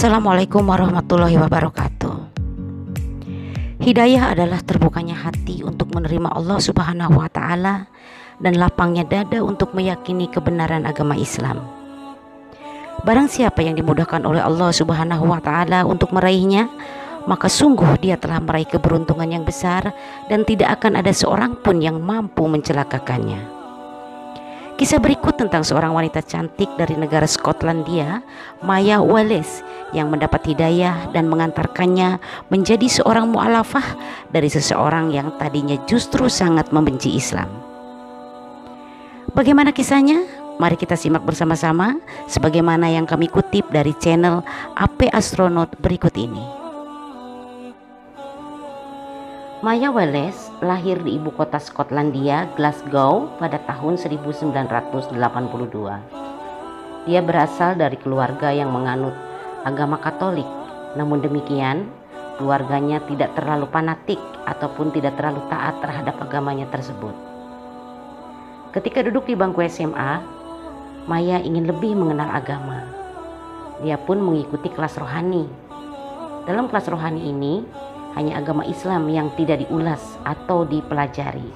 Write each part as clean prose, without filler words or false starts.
Assalamualaikum warahmatullahi wabarakatuh. Hidayah adalah terbukanya hati untuk menerima Allah Subhanahu wa Ta'ala dan lapangnya dada untuk meyakini kebenaran agama Islam. Barang siapa yang dimudahkan oleh Allah Subhanahu wa Ta'ala untuk meraihnya, maka sungguh dia telah meraih keberuntungan yang besar dan tidak akan ada seorang pun yang mampu mencelakakannya. Kisah berikut tentang seorang wanita cantik dari negara Skotlandia, Maya Wallace, yang mendapat hidayah dan mengantarkannya menjadi seorang mualafah dari seseorang yang tadinya justru sangat membenci Islam. Bagaimana kisahnya? Mari kita simak bersama-sama sebagaimana yang kami kutip dari channel AP Astronaut berikut ini. Maya Wallace lahir di ibu kota Skotlandia, Glasgow, pada tahun 1982. Dia berasal dari keluarga yang menganut agama Katolik. Namun demikian, keluarganya tidak terlalu fanatik ataupun tidak terlalu taat terhadap agamanya tersebut. Ketika duduk di bangku SMA, Maya ingin lebih mengenal agama. Dia pun mengikuti kelas rohani. Dalam kelas rohani ini, hanya agama Islam yang tidak diulas atau dipelajari.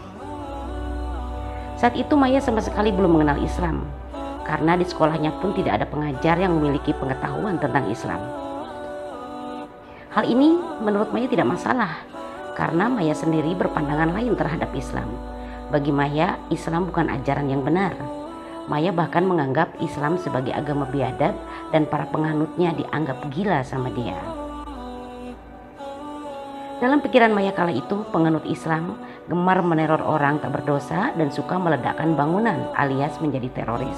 Saat itu Maya sama sekali belum mengenal Islam, karena di sekolahnya pun tidak ada pengajar yang memiliki pengetahuan tentang Islam. Hal ini menurut Maya tidak masalah, karena Maya sendiri berpandangan lain terhadap Islam. Bagi Maya, Islam bukan ajaran yang benar. Maya bahkan menganggap Islam sebagai agama biadab dan para penganutnya dianggap gila sama dia. Dalam pikiran Maya kala itu, penganut Islam gemar meneror orang tak berdosa dan suka meledakkan bangunan alias menjadi teroris.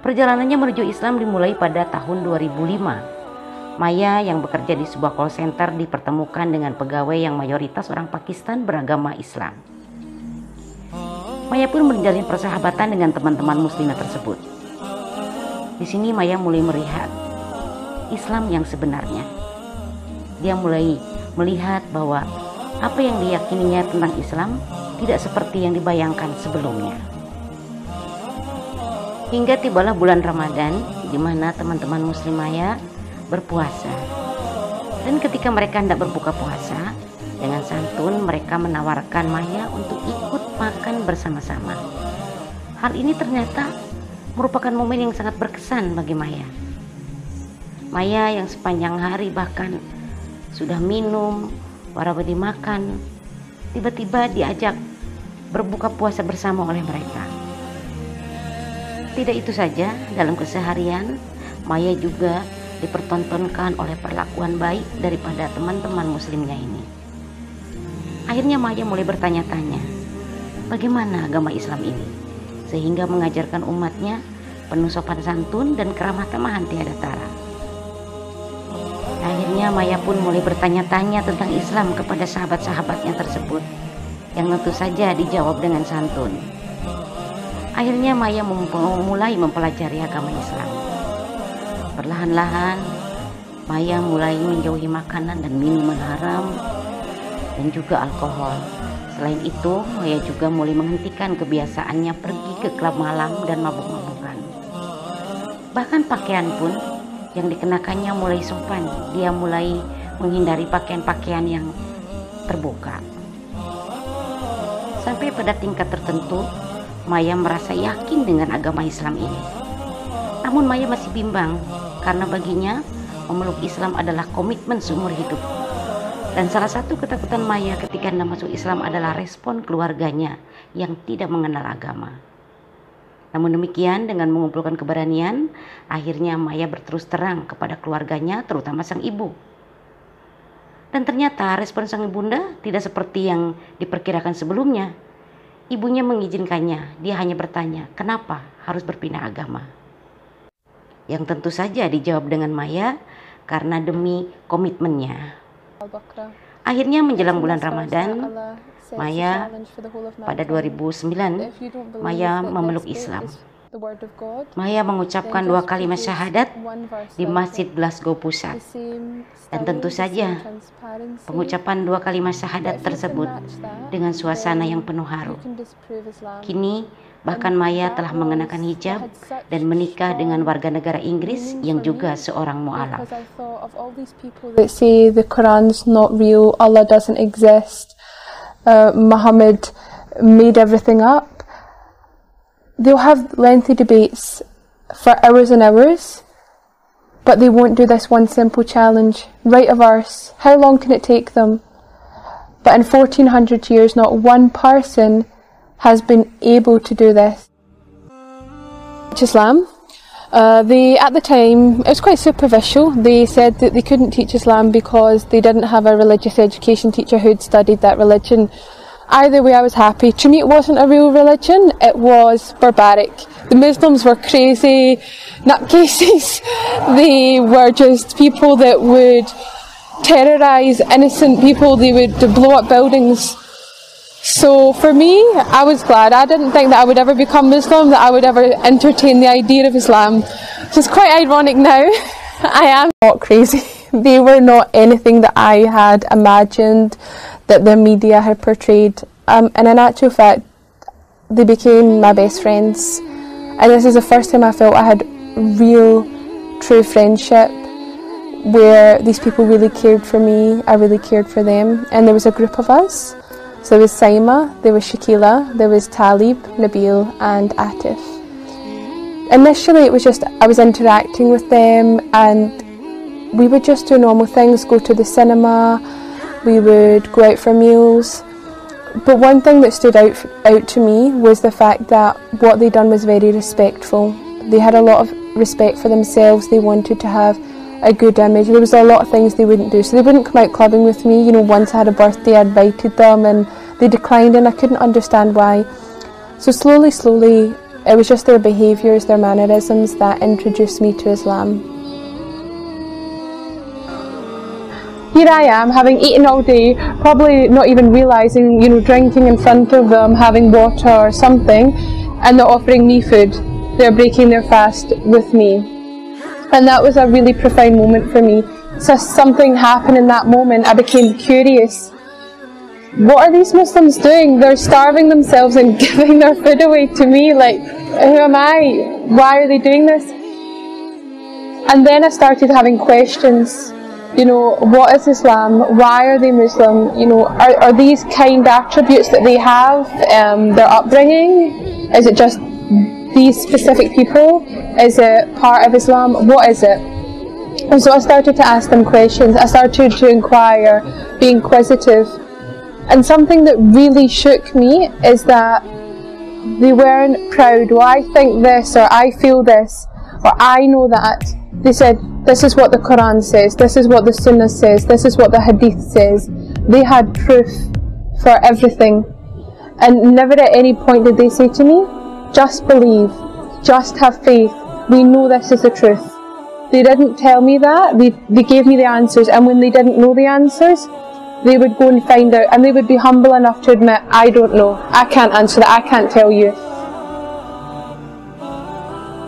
Perjalanannya menuju Islam dimulai pada tahun 2005. Maya yang bekerja di sebuah call center dipertemukan dengan pegawai yang mayoritas orang Pakistan beragama Islam. Maya pun menjalin persahabatan dengan teman-teman Muslimah tersebut. Di sini Maya mulai melihat Islam yang sebenarnya. Dia mulai melihat bahwa apa yang diyakininya tentang Islam tidak seperti yang dibayangkan sebelumnya. Hingga tibalah bulan Ramadan, di mana teman-teman Muslimah berpuasa. Dan ketika mereka hendak berbuka puasa, dengan santun mereka menawarkan Maya untuk ikut makan bersama-sama. Hal ini ternyata merupakan momen yang sangat berkesan bagi Maya. Maya yang sepanjang hari bahkan sudah minum, warawadi makan, tiba-tiba diajak berbuka puasa bersama oleh mereka. Tidak itu saja, dalam keseharian Maya juga dipertontonkan oleh perlakuan baik daripada teman-teman muslimnya ini. Akhirnya Maya mulai bertanya-tanya, bagaimana agama Islam ini, sehingga mengajarkan umatnya penuh sopan santun dan keramah tamahan tiada tara. Akhirnya Maya pun mulai bertanya-tanya tentang Islam kepada sahabat-sahabatnya tersebut, yang tentu saja dijawab dengan santun. Akhirnya Maya mulai mempelajari agama Islam. Perlahan-lahan Maya mulai menjauhi makanan dan minuman haram dan juga alkohol. Selain itu, Maya juga mulai menghentikan kebiasaannya pergi ke klub malam dan mabuk-mabukan. Bahkan pakaian pun yang dikenakannya mulai sopan. Dia mulai menghindari pakaian-pakaian yang terbuka. Sampai pada tingkat tertentu, Maya merasa yakin dengan agama Islam ini. Namun Maya masih bimbang, karena baginya memeluk Islam adalah komitmen seumur hidup. Dan salah satu ketakutan Maya ketika hendak masuk Islam adalah respon keluarganya yang tidak mengenal agama. Namun demikian, dengan mengumpulkan keberanian, akhirnya Maya berterus terang kepada keluarganya, terutama sang ibu. Dan ternyata respon sang ibunda tidak seperti yang diperkirakan sebelumnya. Ibunya mengizinkannya, dia hanya bertanya, kenapa harus berpindah agama? Yang tentu saja dijawab dengan Maya, karena demi komitmennya. Akhirnya menjelang bulan Ramadan, Maya pada 2009, Maya memeluk Islam. Maya mengucapkan 2 kalimat syahadat di Masjid Glasgow Pusat. Dan tentu saja pengucapan 2 kalimat syahadat tersebut dengan suasana yang penuh haru. Kini bahkan Maya telah mengenakan hijab dan menikah dengan warga negara Inggris yang juga seorang mualaf. They say the Quran's not real, Allah doesn't exist, Muhammad made everything up. They'll have lengthy debates for hours and hours, but they won't do this one simple challenge. Write a verse. How long can it take them? But in 1400 years, not one person has been able to do this. Islam. At the time, it was quite superficial. They said that they couldn't teach Islam because they didn't have a religious education teacher who'd studied that religion. Either way, I was happy. To me, it wasn't a real religion, it was barbaric. The Muslims were crazy nutcases. They were just people that would terrorise innocent people, they would blow up buildings. So for me, I was glad. I didn't think that I would ever become Muslim, that I would ever entertain the idea of Islam. Which is quite ironic now. I am not crazy. They were not anything that I had imagined, that the media had portrayed. And in actual fact, they became my best friends. And this is the first time I felt I had real, true friendship, where these people really cared for me, I really cared for them. And there was a group of us. So there was Saima, there was Shakila, there was Talib, Nabil and Atif. Initially it was just, I was interacting with them and we would just do normal things, go to the cinema, we would go out for meals. But one thing that stood out to me was the fact that what they'd done was very respectful. They had a lot of respect for themselves, they wanted to have a good image. There was a lot of things they wouldn't do. So they wouldn't come out clubbing with me. You know, once I had a birthday, I invited them and they declined and I couldn't understand why. So slowly, it was just their behaviours, their mannerisms that introduced me to Islam. Here I am, having eaten all day, probably not even realising, you know, drinking in front of them, having water or something, and they're offering me food. They're breaking their fast with me. And that was a really profound moment for me. So something happened in that moment. I became curious. What are these Muslims doing? They're starving themselves and giving their food away to me. Like, who am I? Why are they doing this? And then I started having questions. You know, what is Islam? Why are they Muslim? You know, are these kind attributes that they have, their upbringing? Is it just these specific people? Is it part of Islam? What is it? And so I started to ask them questions. I started to inquire, be inquisitive. And something that really shook me is that they weren't proud. Well, I think this, or I feel this, or I know that. They said, this is what the Quran says, this is what the Sunnah says, this is what the Hadith says. They had proof for everything. And never at any point did they say to me, just believe, just have faith, we know this is the truth. They didn't tell me that, they gave me the answers, and when they didn't know the answers, they would go and find out, and they would be humble enough to admit, I don't know, I can't answer that, I can't tell you.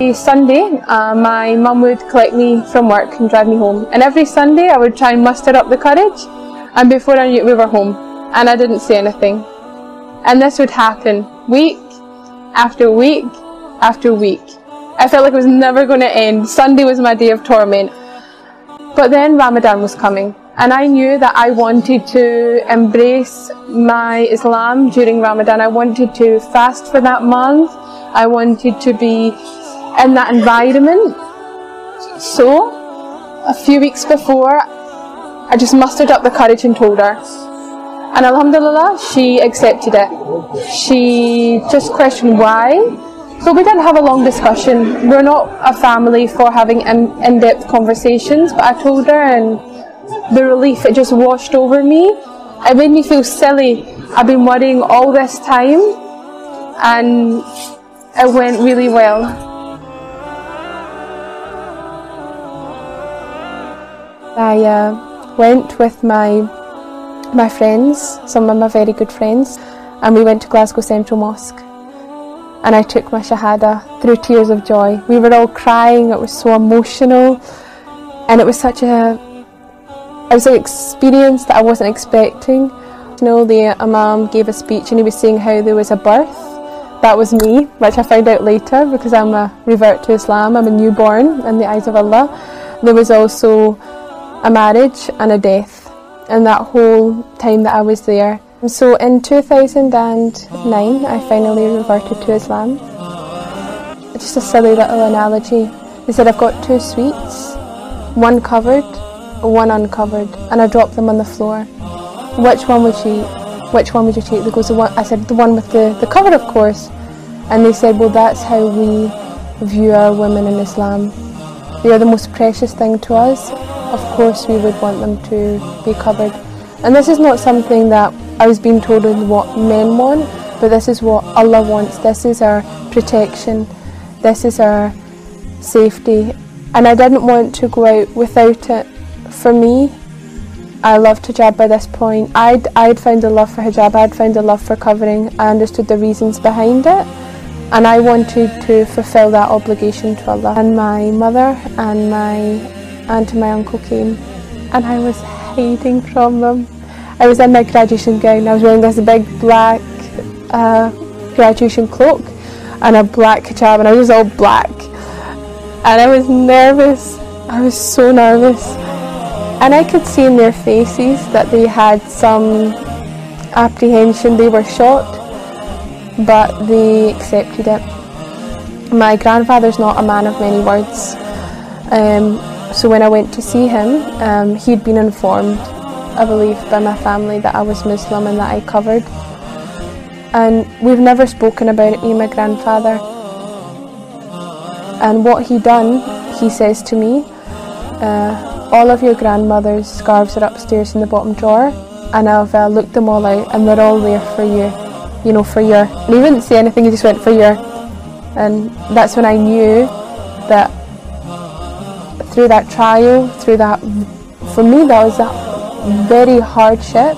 Every Sunday, my mum would collect me from work and drive me home, and every Sunday I would try and muster up the courage, and before I knew it we were home, and I didn't say anything. And this would happen week after week after week. I felt like it was never going to end. Sunday was my day of torment. But then Ramadan was coming, and I knew that I wanted to embrace my Islam during Ramadan. I wanted to fast for that month. I wanted to be in that environment. So, a few weeks before, I just mustered up the courage and told her. And alhamdulillah, she accepted it. She just questioned why. So we didn't have a long discussion. We're not a family for having in-depth conversations, but I told her, and the relief, it just washed over me. It made me feel silly. I've been worrying all this time, and it went really well. I went with my friends, some of my very good friends, and we went to Glasgow Central Mosque. and I took my shahada through tears of joy. We were all crying, it was so emotional, and it was an experience that I wasn't expecting. You know, the Imam gave a speech and he was saying how there was a birth. That was me, which I found out later because I'm a revert to Islam, I'm a newborn in the eyes of Allah. There was also a marriage and a death, and that whole time that I was there. And so in 2009 I finally reverted to Islam. Just a silly little analogy. They said I've got 2 sweets, one covered, one uncovered, and I dropped them on the floor. Which one would you eat? Which one would you take? They goes, the one. I said, the one with the cover, of course. And they said, well, that's how we view our women in Islam. They are the most precious thing to us. Of course we would want them to be covered. And this is not something that I was being told is what men want, but this is what Allah wants. This is our protection. This is our safety. And I didn't want to go out without it. For me, I loved hijab by this point. I'd found a love for hijab, I'd found a love for covering. I understood the reasons behind it, and I wanted to fulfill that obligation to Allah. And my mother and my aunt and my uncle came, and I was hiding from them. I was in my graduation gown, I was wearing this big black graduation cloak and a black hijab, and I was all black. And I was nervous, I was so nervous. And I could see in their faces that they had some apprehension. They were shocked, but they accepted it. My grandfather's not a man of many words, so when I went to see him, he'd been informed, I believe, by my family that I was Muslim and that I covered. And we've never spoken about it, me and my grandfather. And what he done, he says to me, all of your grandmother's scarves are upstairs in the bottom drawer, and I've looked them all out, and they're all there for you, you know, for your. And he wouldn't say anything, he just went for your. And that's when I knew that through that trial, through that, for me that was a very hardship,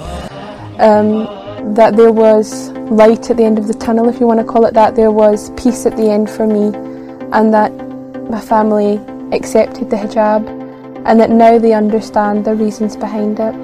that there was light at the end of the tunnel, if you want to call it that. There was peace at the end for me, and that my family accepted the hijab, and that now they understand the reasons behind it.